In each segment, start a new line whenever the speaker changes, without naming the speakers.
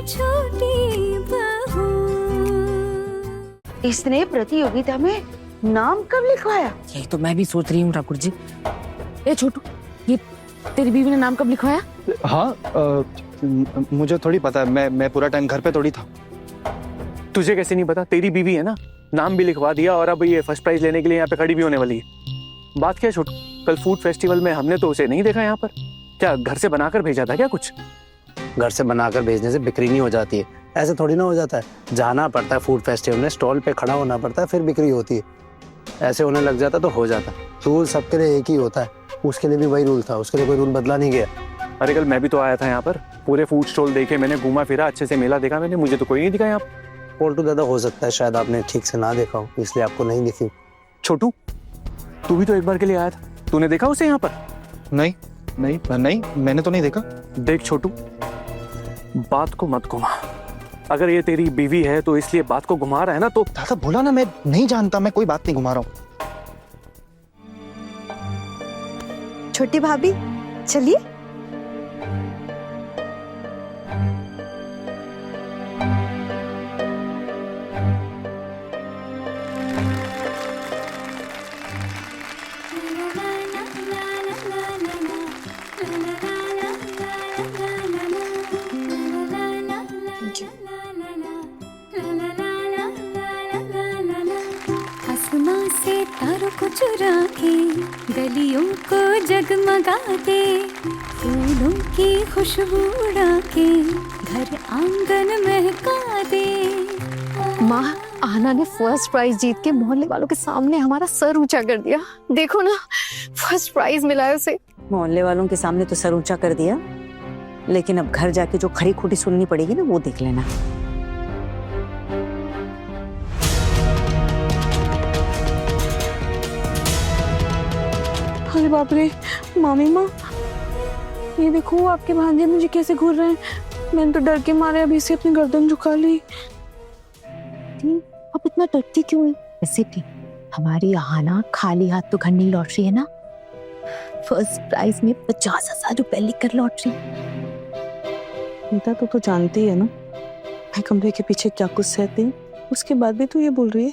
छोटी बहू।
इसने प्रतियोगिता में नाम कब लिखवाया?
यही तो मैं भी सोच रही हूँ ठाकुर जी। ए छोटू, ये तेरी बीवी ने नाम कब लिखवाया?
हाँ, मुझे थोड़ी पता है, मैं पूरा टाइम घर पे थोड़ी था।
तुझे कैसे नहीं पता? तेरी बीवी है ना, नाम भी लिखवा दिया और अब ये फर्स्ट प्राइज लेने के लिए यहाँ पे खड़ी भी होने वाली है। बात क्या है छोटू, कल फूड फेस्टिवल में हमने तो उसे नहीं देखा यहाँ पर। क्या घर से बनाकर भेजा था क्या कुछ?
घर से बनाकर भेजने से बिक्री नहीं हो जाती है, ऐसे थोड़ी ना हो जाता है। जाना पड़ता है फूड फेस्टिवल में, स्टॉल पे खड़ा होना पड़ता है, फिर बिक्री होती है। ऐसे होने लग जाता तो हो जाता। रूल सबके लिए एक ही होता है, उसके लिए भी वही रूल था, उसके लिए कोई रूल बदला नहीं गया।
अरे कल मैं भी तो आया था यहाँ पर, पूरे फूड स्टॉल देखे मैंने, घूमा फिरा, अच्छे से मेला देखा मैंने, मुझे तो कोई नहीं दिखा यहाँ पर।
पोल्टू दादा, हो सकता है शायद आपने ठीक से ना देखा हो, इसलिए आपको नहीं दिखी।
छोटू, तू भी तो एक बार के लिए आया था, तूने देखा उसे यहाँ पर?
नहीं नहीं नहीं, मैंने तो नहीं देखा।
देख छोटू, बात को मत घुमा। अगर ये तेरी बीवी है तो इसलिए बात को घुमा रहा है ना, तो
दादा बोला ना, मैं नहीं जानता, मैं कोई बात नहीं घुमा रहा हूँ।
छोटी भाभी चलिए।
आसमां से तारों को चुरा के गलियों को जगमगा दे, फूलों की खुशबू उड़ा के घर आंगन महका दे।
माँ, आना ने फर्स्ट प्राइज जीत के मोहल्ले वालों के सामने हमारा सर ऊंचा कर दिया। देखो ना, फर्स्ट प्राइज मिला है उसे।
मोहल्ले वालों के सामने तो सर ऊंचा कर दिया, लेकिन अब घर जाके जो खरी खोटी सुननी पड़ेगी ना, वो देख लेना।
अरे बाप रे, मामी माँ, ये देखो आपके भांजे मुझे कैसे घूर रहे हैं। मैंने तो डर के मारे अभी से अपनी गर्दन झुका ली।
अब इतना डरती क्यों है? वैसे भी हमारी आहाना खाली हाथ तो घर नहीं लौट रही है ना। फर्स्ट प्राइज में 50,000 रुपए लेकर लौट रही।
नीता तो जानती है ना मैं कमरे के पीछे क्या कुछ सहती हूँ, उसके बाद भी तू ये बोल रही है।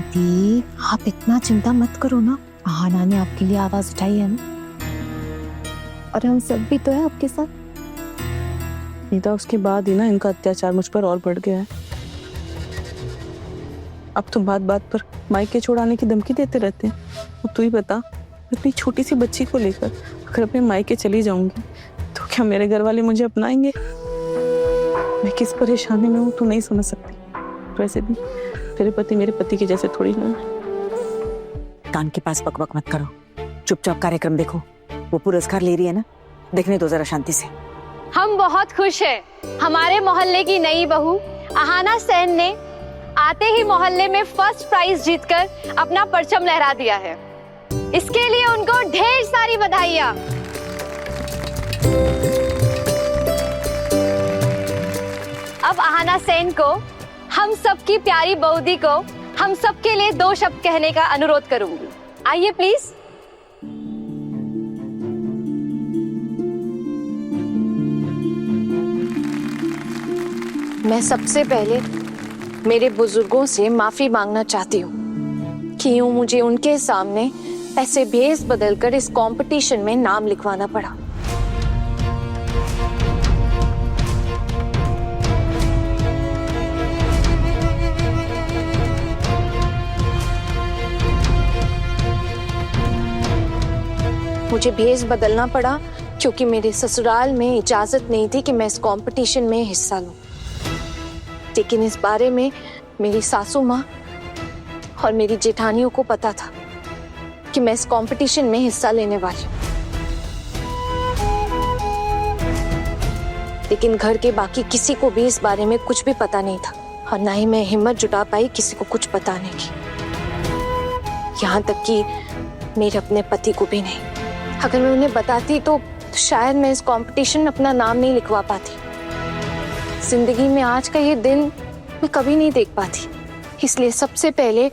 दी, आप इतना चिंता मत करो ना, आहाना ने आपके लिए आवाज उठाई है ना, और हम सब भी तो है आपके साथ।
नीता, उसके बाद ही ना इनका अत्याचार मुझ पर और बढ़ गया है। अब तो बात बात पर मायके छोड़ाने की धमकी देते रहते हैं। और तू ही बता, अपनी छोटी सी बच्ची को लेकर अगर अपने मायके चली जाऊंगी तो क्या मेरे घर वाले मुझे अपनाएंगे? मैं किस परेशानी में हूँ तू नहीं समझ सकती। वैसे भी तेरे पति मेरे पति के जैसे थोड़ी ना।
कान के पास बकबक मत करो, चुपचाप कार्यक्रम देखो। वो पुरस्कार ले रही है ना, देखने दो जरा शांति से।
हम बहुत खुश हैं। हमारे मोहल्ले की नई बहू आहाना सेन ने आते ही मोहल्ले में फर्स्ट प्राइज जीतकर अपना परचम लहरा दिया है। इसके लिए उनको ढेर सारी बधाइयां। अब आहाना सेन को, हम सबकी प्यारी बहूदी को, हम सबके लिए 2 शब्द कहने का अनुरोध करूंगी। आइए प्लीज।
मैं सबसे पहले मेरे बुजुर्गों से माफी मांगना चाहती हूँ कि यूं मुझे उनके सामने ऐसे भेस बदलकर इस कंपटीशन में नाम लिखवाना पड़ा। मुझे भेस बदलना पड़ा क्योंकि मेरे ससुराल में इजाजत नहीं थी कि मैं इस कंपटीशन में हिस्सा लूं। लेकिन इस बारे में मेरी सासू माँ और मेरी जेठानियों को पता था कि मैं इस कंपटीशन में हिस्सा लेने वाली हूँ। लेकिन घर के बाकी किसी को भी इस बारे में कुछ भी पता नहीं था, और ना ही मैं हिम्मत जुटा पाई किसी को कुछ बताने की, यहाँ तक कि मेरे अपने पति को भी नहीं। अगर मैं उन्हें बताती तो शायद मैं इस कंपटीशन में अपना नाम नहीं लिखवा पाती। जिंदगी में आज का ये दिन मैं कभी नहीं देख पाती। इसलिए सबसे पहले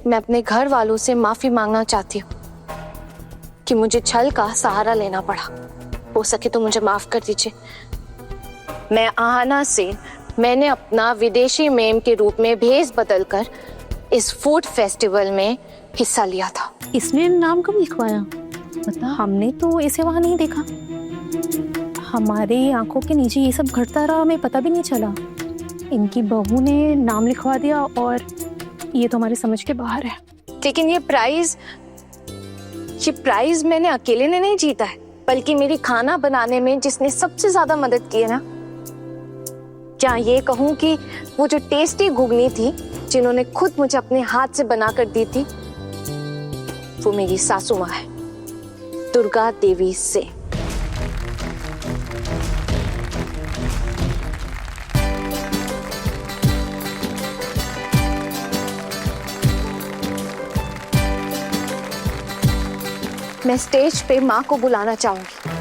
मैं अपने घर वालों से माफी मांगना चाहती हूँ कि मुझे छल का सहारा लेना पड़ा। हो सके तो मुझे माफ कर दीजिए। मैं आहाना से मैंने अपना विदेशी मेम के रूप में भेष बदलकर इस फूड फेस्टिवल में हिस्सा लिया था।
इसने नाम कब लिखवाया? पता, हमने तो इसे वहां नहीं देखा। हमारी आंखों के नीचे ये सब घटता रहा, हमें पता भी नहीं चला। इनकी बहू ने नाम लिखवा दिया और ये तो हमारे समझ के बाहर है।
लेकिन ये प्राइज मैंने अकेले ने नहीं जीता है, बल्कि मेरी खाना बनाने में जिसने सबसे ज्यादा मदद की है ना, क्या ये कहूं कि वो जो टेस्टी घुगनी थी जिन्होंने खुद मुझे अपने हाथ से बनाकर दी थी, वो मेरी सासू माँ है, दुर्गा देवी से। मैं स्टेज पे माँ को बुलाना चाहूंगी।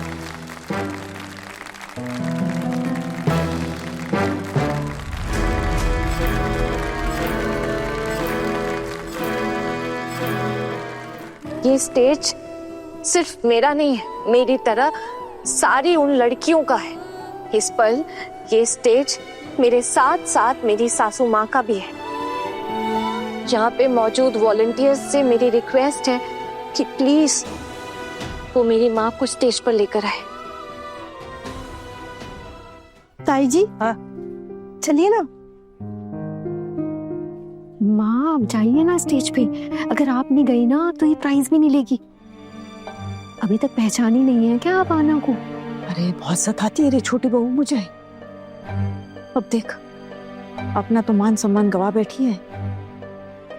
ये स्टेज सिर्फ मेरा नहीं है, मेरी तरह सारी उन लड़कियों का है। इस पल ये स्टेज मेरे साथ साथ मेरी सासू माँ का भी है। यहाँ पे मौजूद वॉलंटियर्स से मेरी रिक्वेस्ट है कि प्लीज वो मेरी माँ को स्टेज पर लेकर आए।
ताई जी,
हाँ?
चलिए ना।
माँ आप जाइए ना स्टेज पे। अगर आप नहीं गई ना तो ये प्राइज भी नहीं लेगी। अभी तक पहचान ही नहीं है क्या आप आना को?
अरे बहुत सताती है रे छोटी बहू मुझे। अब देख, अपना तो मान सम्मान गवा बैठी है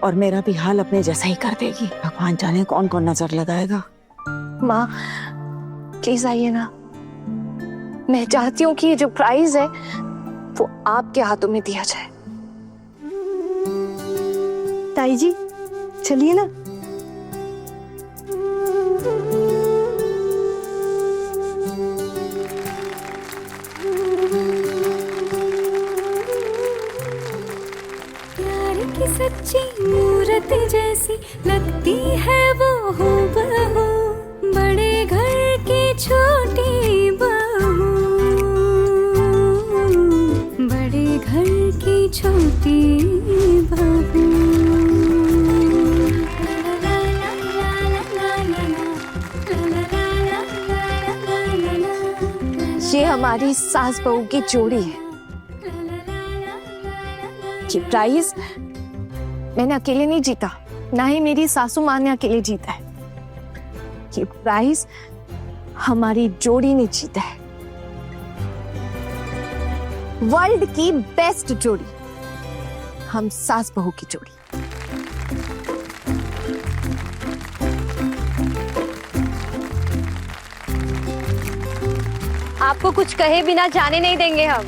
और मेरा भी हाल अपने जैसा ही कर देगी। भगवान जाने कौन कौन नजर लगाएगा।
माँ प्लीज आइए ना। मैं चाहती हूँ कि ये जो प्राइज है वो आपके हाथों में दिया जाए।
ताई जी, चलिए ना।
प्यार की सच्ची मूरत जैसी लगती है वो हूबहू, बड़े घर की छोटी बहू, बड़े घर की छोटी बहू।
ये हमारी सास बहू की जोड़ी है। ये प्राइज मैंने अकेले नहीं जीता, ना ही मेरी सासू माँ ने अकेले जीता है। ये प्राइज हमारी जोड़ी ने जीता है, वर्ल्ड की बेस्ट जोड़ी, हम सास बहू की जोड़ी।
आपको कुछ कहे बिना जाने नहीं देंगे हम।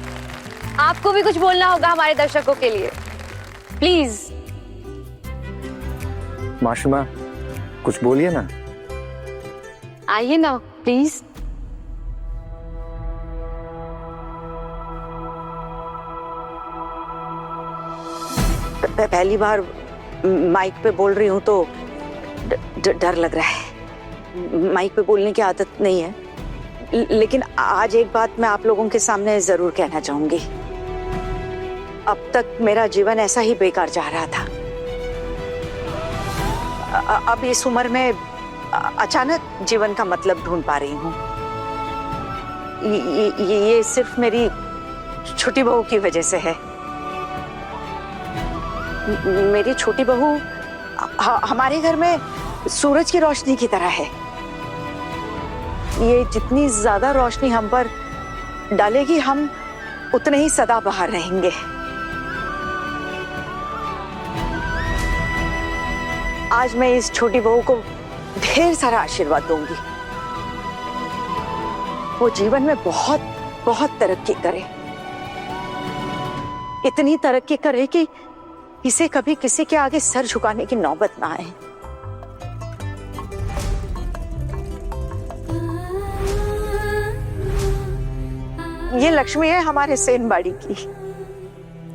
आपको भी कुछ बोलना होगा हमारे दर्शकों के लिए, प्लीज।
माशुमा कुछ बोलिए ना।
आइए ना प्लीज।
पहली बार माइक पे बोल रही हूँ तो डर लग रहा है। माइक पे बोलने की आदत नहीं है, लेकिन आज एक बात मैं आप लोगों के सामने जरूर कहना चाहूंगी। अब तक मेरा जीवन ऐसा ही बेकार जा रहा था। अब इस उम्र में अचानक जीवन का मतलब ढूंढ पा रही हूँ। ये सिर्फ मेरी छोटी बहू की वजह से है। मेरी छोटी बहू हमारे घर में सूरज की रोशनी की तरह है। ये जितनी ज्यादा रोशनी हम पर डालेगी, हम उतने ही सदा बाहर रहेंगे। आज मैं इस छोटी बहू को ढेर सारा आशीर्वाद दूंगी। वो जीवन में बहुत बहुत तरक्की करे, इतनी तरक्की करे कि इसे कभी किसी के आगे सर झुकाने की नौबत ना आए। ये लक्ष्मी है हमारे सेनबाड़ी की।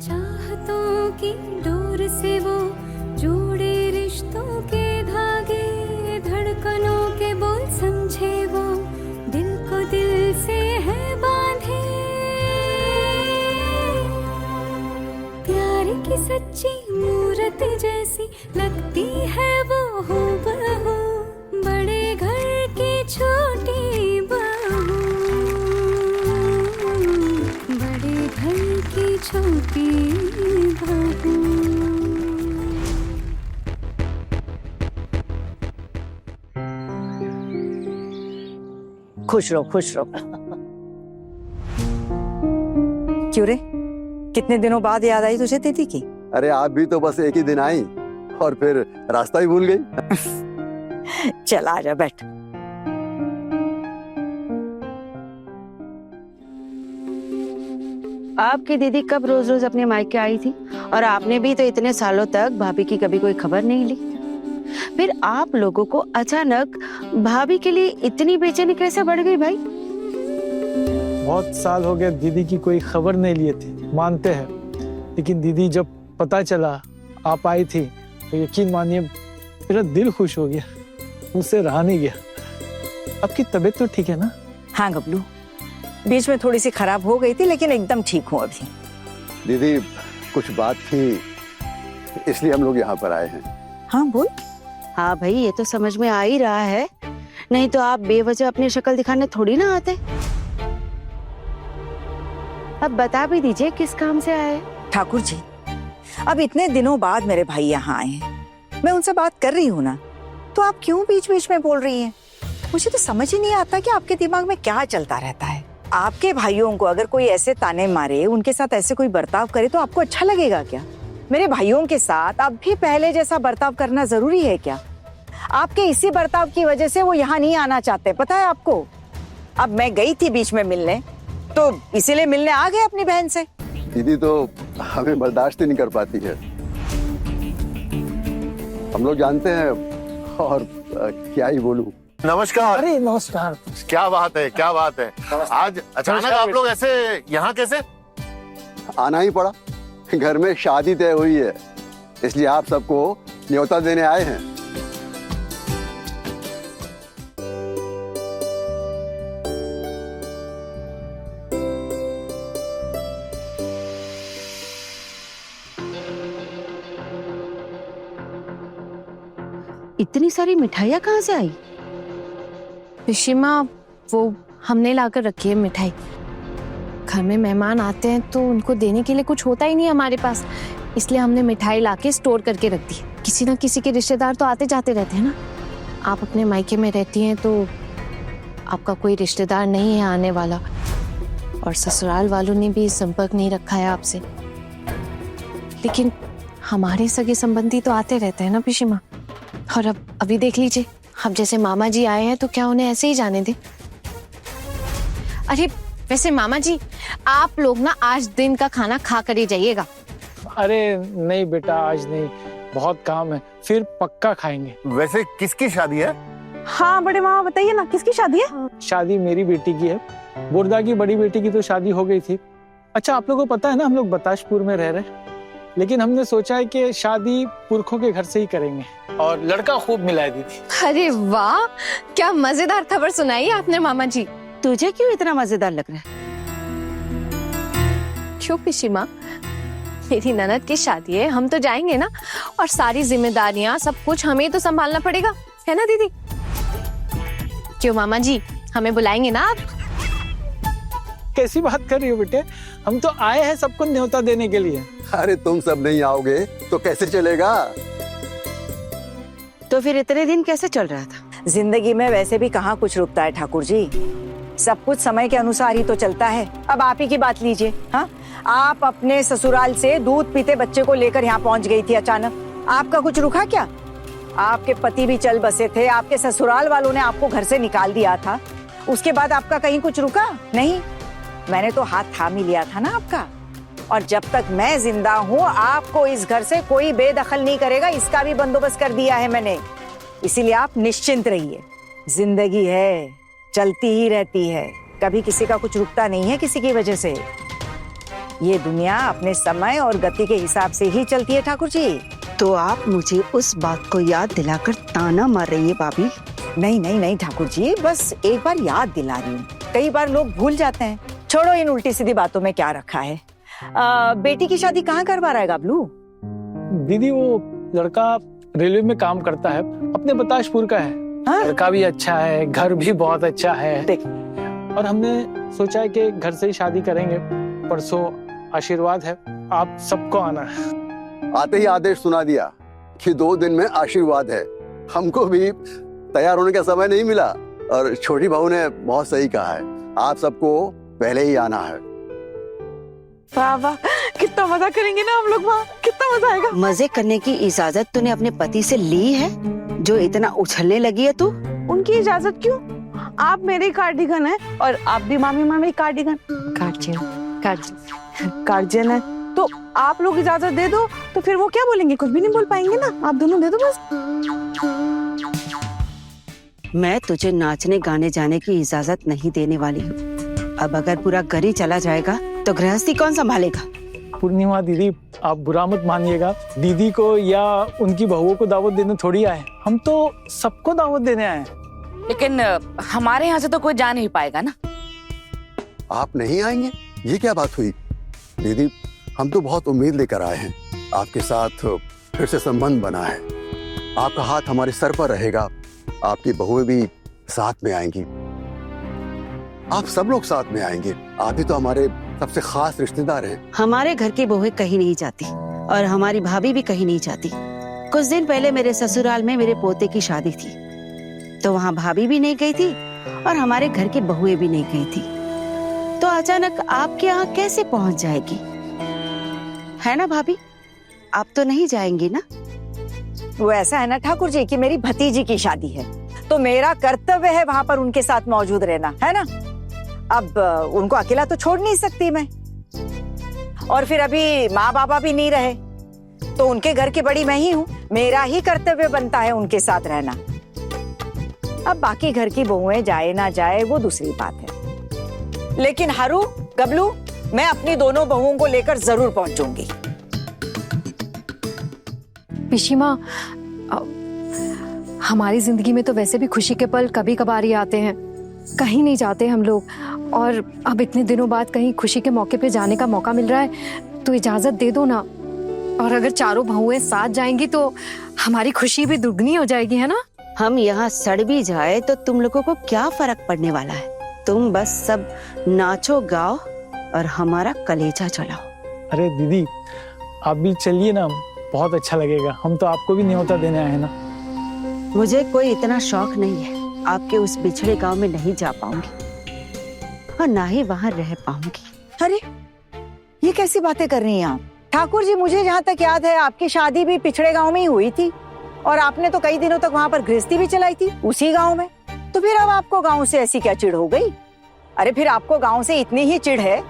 चाहतों की डोर से वो जोड़े रिश्तों के धागे, धड़कनों के बोल समझे वो, दिल को दिल से है बांधे। सच्ची मूरत जैसी लगती है वो हूबहू, बड़े घर की छोटी बहू, बड़े घर की छोटी बहू।
खुश रहो, खुश रहो। क्यों रे, कितने दिनों बाद याद आई तुझे दीदी की?
अरे आप भी तो बस एक ही दिन आई और फिर रास्ता ही भूल गई।
चल आजा बैठ।
आपकी दीदी कब रोज रोज अपने मायके आई थी, और आपने भी तो इतने सालों तक भाभी की कभी कोई खबर नहीं ली। फिर आप लोगों को अचानक भाभी के लिए इतनी बेचैनी कैसे बढ़ गई भाई?
बहुत साल हो गए दीदी की कोई खबर नहीं लिए थे, मानते हैं, लेकिन दीदी जब पता चला आप आई थी तो यकीन मानिए मेरा दिल खुश हो गया, मुझसे रहा नहीं गया। आपकी तबीयत तो ठीक है ना?
हाँ गबलू, बीच में थोड़ी सी खराब हो गई थी लेकिन एकदम ठीक हूँ अभी।
दीदी कुछ बात थी इसलिए हम लोग यहाँ पर आए हैं।
हाँ बोल।
हाँ भाई, ये तो समझ में आ ही रहा है, नहीं तो आप बेवजह अपनी शक्ल दिखाने थोड़ी ना आते। अब बता भी दीजिए किस काम से आए?
ठाकुर जी, अब इतने दिनों बाद मेरे भाई यहाँ आए हैं, मैं उनसे बात कर रही हूँ ना, तो आप क्यों बीच बीच में बोल रही हैं? मुझे तो समझ ही नहीं आता कि आपके दिमाग में क्या चलता रहता है। आपके भाइयों को अगर कोई ऐसे ताने मारे, उनके साथ ऐसे कोई बर्ताव करे तो आपको अच्छा लगेगा क्या? मेरे भाइयों के साथ अब भी पहले जैसा बर्ताव करना जरूरी है क्या? आपके इसी बर्ताव की वजह से वो यहाँ नहीं आना चाहते, पता है आपको? अब मैं गई थी बीच में मिलने, तो इसीलिए मिलने आ गए अपनी बहन से।
दीदी तो हमें बर्दाश्त ही नहीं कर पाती है, हम लोग जानते हैं, और क्या ही बोलूं।
नमस्कार।
अरे नमस्कार।
क्या बात है, क्या बात है, आज अचानक आप लोग ऐसे यहाँ कैसे?
आना ही पड़ा, घर में शादी तय हुई है, इसलिए आप सबको न्योता देने आए हैं।
इतनी सारी मिठाइयाँ कहाँ से आई?
पिशिमा, वो हमने लाकर रखी है मिठाई। घर में मेहमान आते हैं तो उनको देने के लिए कुछ होता ही नहीं हमारे पास, इसलिए हमने मिठाई लाके स्टोर करके रख दी। किसी ना किसी के रिश्तेदार तो आते जाते रहते हैं ना। आप अपने मायके में रहती हैं तो आपका कोई रिश्तेदार नहीं है आने वाला, और ससुराल वालों ने भी संपर्क नहीं रखा है आपसे, लेकिन हमारे सगे संबंधी तो आते रहते हैं ना पिशिमा। और अब अभी देख लीजिए, अब जैसे मामा जी आए हैं तो क्या उन्हें ऐसे ही जाने दें? अरे वैसे मामा जी, आप लोग ना आज दिन का खाना खा कर ही जाइएगा।
अरे नहीं बेटा, आज नहीं, बहुत काम है, फिर पक्का खाएंगे।
वैसे किसकी शादी है?
हाँ बड़े मामा बताइए ना, किसकी शादी है?
शादी मेरी बेटी की है, बुर्दा की बड़ी बेटी की तो शादी हो गई थी। अच्छा, आप लोगों को पता है ना, हम लोग बताशपुर में रह रहे हैं, लेकिन हमने सोचा है कि शादी पुरखों के घर से ही करेंगे, और लड़का खूब मिलाई दी थी।
अरे वाह, क्या मजेदार खबर सुनाई आपने मामा जी।
तुझे क्यों इतना मजेदार लग रहा है?
क्यों पिशिमा, मेरी ननद की शादी है, हम तो जाएंगे ना, और सारी जिम्मेदारियां सब कुछ हमें तो संभालना पड़ेगा, है ना दीदी? क्यों मामा जी, हमें बुलाएंगे ना आप?
कैसी बात कर रही हो बेटे, हम तो आए हैं सबको न्योता देने के लिए।
अरे तुम सब नहीं आओगे तो कैसे चलेगा?
तो फिर इतने दिन कैसे चल रहा था?
जिंदगी में वैसे भी कहाँ कुछ रुकता है ठाकुर जी, सब कुछ समय के अनुसार ही तो चलता है। अब आप ही की बात लीजिए। हाँ, आप अपने ससुराल से दूध पीते बच्चे को लेकर यहाँ पहुँच गई थी अचानक, आपका कुछ रुका क्या? आपके पति भी चल बसे थे, आपके ससुराल वालों ने आपको घर से निकाल दिया था, उसके बाद आपका कहीं कुछ रुका नहीं? मैंने तो हाथ थाम ही लिया था ना आपका, और जब तक मैं जिंदा हूँ आपको इस घर से कोई बेदखल नहीं करेगा, इसका भी बंदोबस्त कर दिया है मैंने। इसीलिए आप निश्चिंत रहिए, जिंदगी है, चलती ही रहती है, कभी किसी का कुछ रुकता नहीं है किसी की वजह से। ये दुनिया अपने समय और गति के हिसाब से ही चलती है ठाकुर जी।
तो आप मुझे उस बात को याद दिलाकर ताना मार रही है भाभी?
नहीं नहीं नहीं ठाकुर जी, बस एक बार याद दिला रही हूँ, कई बार लोग भूल जाते हैं। छोड़ो इन उल्टी सीधी बातों में क्या रखा है। बेटी की शादी कहाँ करवा रहा है गबलू?
दीदी वो लड़का रेलवे में काम करता है, अपने बताशपुर का है। लड़का भी अच्छा है, घर भी बहुत अच्छा है।
देख।
और हमने सोचा है कि घर से ही शादी करेंगे। परसों आशीर्वाद है, आप सबको आना है।
आते ही आदेश सुना दिया कि 2 दिन में आशीर्वाद है। हमको भी तैयार होने का समय नहीं मिला और छोटी बहू ने बहुत सही कहा है, आप सबको पहले ही आना है।
वाह वाह, कितना मजा करेंगे ना हम लोग वहाँ, कितना मजा आएगा।
मजे करने की इजाजत तूने अपने पति से ली है, जो इतना उछलने लगी है तू?
उनकी इजाजत क्यों? आप मेरे कार्डिगन है और आप भी मामी मामी कार्डिगन। गार्जियन है तो आप लोग इजाजत दे दो, तो फिर वो क्या बोलेंगे? कुछ भी नहीं बोल पाएंगे ना, आप दोनों दे दो बस।
मैं तुझे नाचने गाने जाने की इजाजत नहीं देने वाली हूँ। अब अगर पूरा घर ही चला जाएगा तो गृहस्थी कौन संभालेगा?
पूर्णिमा दीदी, आप बुरा मत मानिएगा, दीदी को या उनकी बहुओं को दावत देने थोड़ी आए, हम तो सबको दावत देने आए।
लेकिन हमारे यहाँ से तो कोई जा नहीं पाएगा ना।
आप नहीं आएंगे? ये क्या बात हुई दीदी? हम तो बहुत उम्मीद लेकर आए हैं, आपके साथ फिर से संबंध बना है। आपका हाथ हमारे सर पर रहेगा, आपकी बहुएं भी साथ में आएंगी, आप सब लोग साथ में आएंगे। आप ही तो हमारे सबसे खास रिश्तेदार हैं।
हमारे घर की बहुएं कहीं नहीं जाती और हमारी भाभी भी कहीं नहीं जाती। कुछ दिन पहले मेरे ससुराल में मेरे पोते की शादी थी, तो वहाँ भाभी भी नहीं गई थी और हमारे घर की बहुएं भी नहीं गई थी। तो अचानक आपके यहाँ कैसे पहुँच जाएगी? है ना भाभी, आप तो नहीं जाएंगी ना?
वो ऐसा है ना ठाकुर जी कि मेरी भतीजी की शादी है, तो मेरा कर्तव्य है वहां पर उनके साथ मौजूद रहना, है ना। अब उनको अकेला तो छोड़ नहीं सकती मैं, और फिर अभी माँ बाबा भी नहीं रहे, तो उनके घर की बड़ी मैं ही हूँ, मेरा ही कर्तव्य बनता है उनके साथ रहना। अब बाकी घर की बहुएं जाए ना जाए वो दूसरी बात है, लेकिन हरू गबलू, मैं अपनी दोनों बहुओं को लेकर जरूर पहुंचूंगी।
पिशीमा, हमारी जिंदगी में तो वैसे भी खुशी के पल कभी कभार ही आते हैं, कहीं नहीं जाते हम लोग, और अब इतने दिनों बाद कहीं खुशी के मौके पे जाने का मौका मिल रहा है, तो इजाजत दे दो ना। और अगर चारों बहुएं साथ जाएंगी तो हमारी खुशी भी दुगनी हो जाएगी, है ना।
हम यहाँ सड़ भी जाए तो तुम लोगों को क्या फर्क पड़ने वाला है? तुम बस सब नाचो गाओ और हमारा कलेजा चलाओ।
अरे दीदी, आप भी चलिए ना, बहुत अच्छा लगेगा। हम तो आपको भी न्योता देने आए हैं ना।
मुझे कोई इतना शौक नहीं है, आपके उस बिछड़े गांव में नहीं जा पाऊंगी और ना ही वहां रह पाऊंगी।
अरे ये कैसी बातें कर रही हैं आप? ठाकुर जी, मुझे जहाँ तक याद है आपकी शादी भी पिछड़े गांव में ही हुई थी, और आपने तो कई दिनों तक वहाँ पर गृहस्थी भी चलाई थी उसी गांव में। तो फिर अब आपको गांव से ऐसी क्या चिढ़ हो गई? अरे फिर आपको गांव से इतनी ही चिढ़ है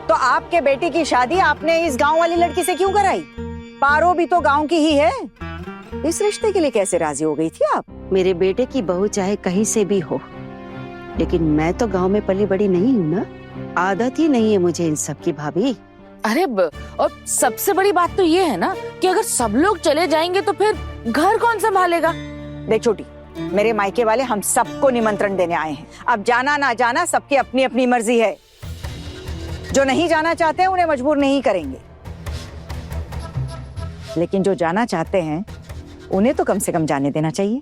तो आपके बेटे की शादी आपने इस गांव वाली लड़की से क्यों कराई? पारो भी तो गांव की ही है। इस रिश्ते के लिए कैसे राजी हो गई थी आप?
मेरे बेटे की बहू चाहे कहीं से भी हो, लेकिन मैं तो गांव में पली बड़ी नहीं हूँ ना, आदत ही नहीं है मुझे इन सब की भाभी।
अरे और सबसे बड़ी बात तो ये है ना कि अगर सब लोग चले जाएंगे तो फिर घर कौन संभालेगा?
देख छोटी, मेरे मायके वाले हम सबको निमंत्रण देने आए हैं। अब जाना ना जाना सबकी अपनी अपनी मर्जी है। जो नहीं जाना चाहते हैं उन्हें मजबूर नहीं करेंगे, लेकिन जो जाना चाहते हैं उन्हें तो कम से कम जाने देना चाहिए।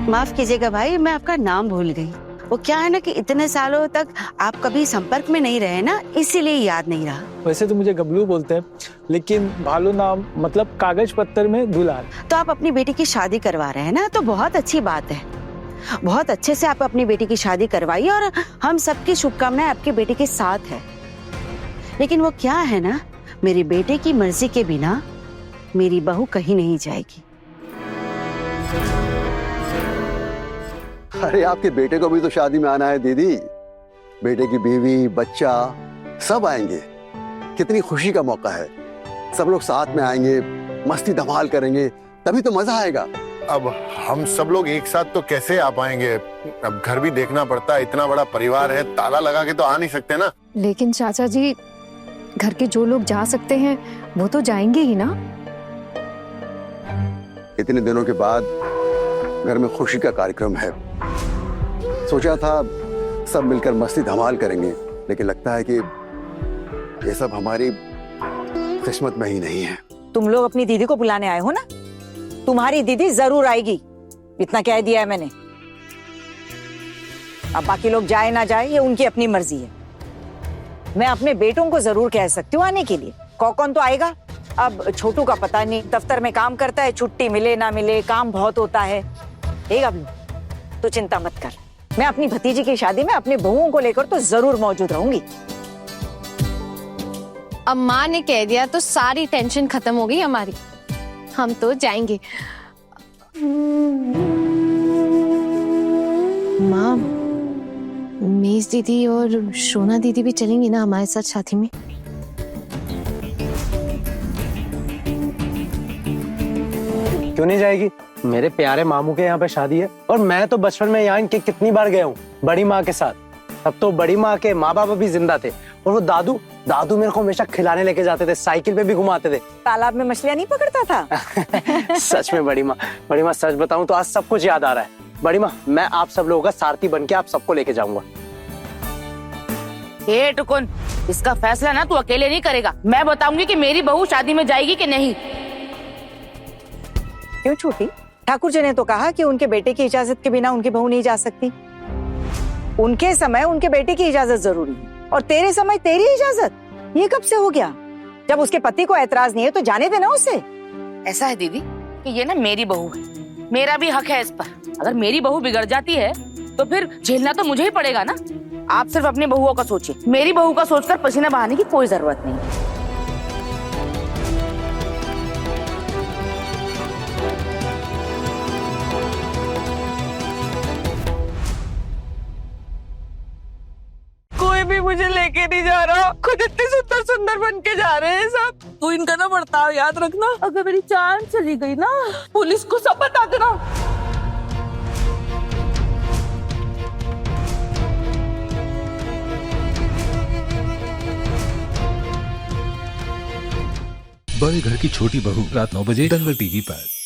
माफ कीजिएगा भाई, मैं आपका नाम भूल गई। वो क्या है ना कि इतने सालों तक आप कभी संपर्क में नहीं रहे ना, इसीलिए याद नहीं रहा।
वैसे तो मुझे गबलू बोलते हैं, लेकिन भालू नाम मतलब कागज पत्तर में दुलाल।
तो आप अपनी बेटी की शादी करवा रहे हैं ना, तो बहुत अच्छी बात है। बहुत अच्छे से आप अपनी बेटी की शादी करवाइए और हम सबकी शुभकामनाएं आपकी बेटी के साथ है। लेकिन वो क्या है ना, मेरे बेटे की मर्जी के बिना मेरी बहू कहीं नहीं जाएगी।
अरे आपके बेटे को भी तो शादी में आना है दीदी। बेटे की बीवी बच्चा सब आएंगे, कितनी खुशी का मौका है। सब लोग साथ में आएंगे, मस्ती धमाल करेंगे, तभी तो मजा आएगा।
अब हम सब लोग एक साथ तो कैसे आ पाएंगे? अब घर भी देखना पड़ता है, इतना बड़ा परिवार है, ताला लगा के तो आ नहीं सकते ना।
लेकिन चाचा जी, घर के जो लोग जा सकते हैं वो तो जाएंगे ही ना।
इतने दिनों के बाद घर में खुशी का कार्यक्रम है। सोचा था सब मिलकर मस्ती धमाल करेंगे, लेकिन लगता है कि ये सब हमारी किस्मत में ही नहीं है।
तुम लोग अपनी दीदी को बुलाने आए हो ना, तुम्हारी दीदी जरूर आएगी, इतना कह दिया है मैंने। अब बाकी लोग जाए ना जाए ये उनकी अपनी मर्जी है। मैं अपने बेटों को जरूर कह सकती हूँ आने के लिए। कौन तो आएगा। अब छोटू का पता नहीं, दफ्तर में काम करता है, छुट्टी मिले ना मिले, काम बहुत होता है। अब तो चिंता मत कर, मैं अपनी भतीजी की शादी में अपने बहुओं को लेकर तो जरूर मौजूद रहूंगी।
अब माँ ने कह दिया तो सारी टेंशन खत्म हो गई हमारी। हम तो जाएंगे। माँ, मेज दीदी और शोना दीदी भी चलेंगी ना हमारे साथ शादी में?
क्यों नहीं जाएगी? मेरे प्यारे मामू के यहाँ पे शादी है और मैं तो बचपन में यहाँ इनके कितनी बार गया हूँ बड़ी माँ के साथ। तब तो बड़ी माँ के माँ बाप भी जिंदा थे और वो दादू मेरे को हमेशा खिलाने लेके जाते थे, साइकिल पे भी घुमाते थे।
तालाब में मछलियाँ नहीं पकड़ता था?
सच में बड़ी माँ सच बताऊं तो आज सब कुछ याद आ रहा है। बड़ी माँ, मैं आप सब लोगों का सारथी बन के आप सबको लेके जाऊंगा।
ए टुकुन, इसका फैसला ना तू अकेले नहीं करेगा, मैं बताऊंगी कि मेरी बहू शादी में जाएगी कि नहीं।
क्यों छोटी? ठाकुर जी ने तो कहा कि उनके बेटे की इजाजत के बिना उनकी बहू नहीं जा सकती। उनके समय उनके बेटे की इजाजत जरूरी है और तेरे समय तेरी इजाजत। ये कब से हो गया? जब उसके पति को एतराज नहीं है तो जाने देना उसे।
ऐसा है दीदी कि ये ना मेरी बहू है, मेरा भी हक है इस पर। अगर मेरी बहू बिगड़ जाती है तो फिर झेलना तो मुझे ही पड़ेगा ना। आप सिर्फ अपनी बहुओं का सोचिए, मेरी बहू का सोचकर पसीना बहाने की कोई जरूरत नहीं।
कोई भी मुझे लेके नहीं जा रहा, खुद इतने सुंदर सुंदर बन के जा रहे हैं सब। तू इनका ना बर्ताव याद रखना, अगर मेरी जान चली गई ना पुलिस को सब बता देना।
बड़े घर की छोटी बहू, रात 9 बजे दंगल टीवी पर।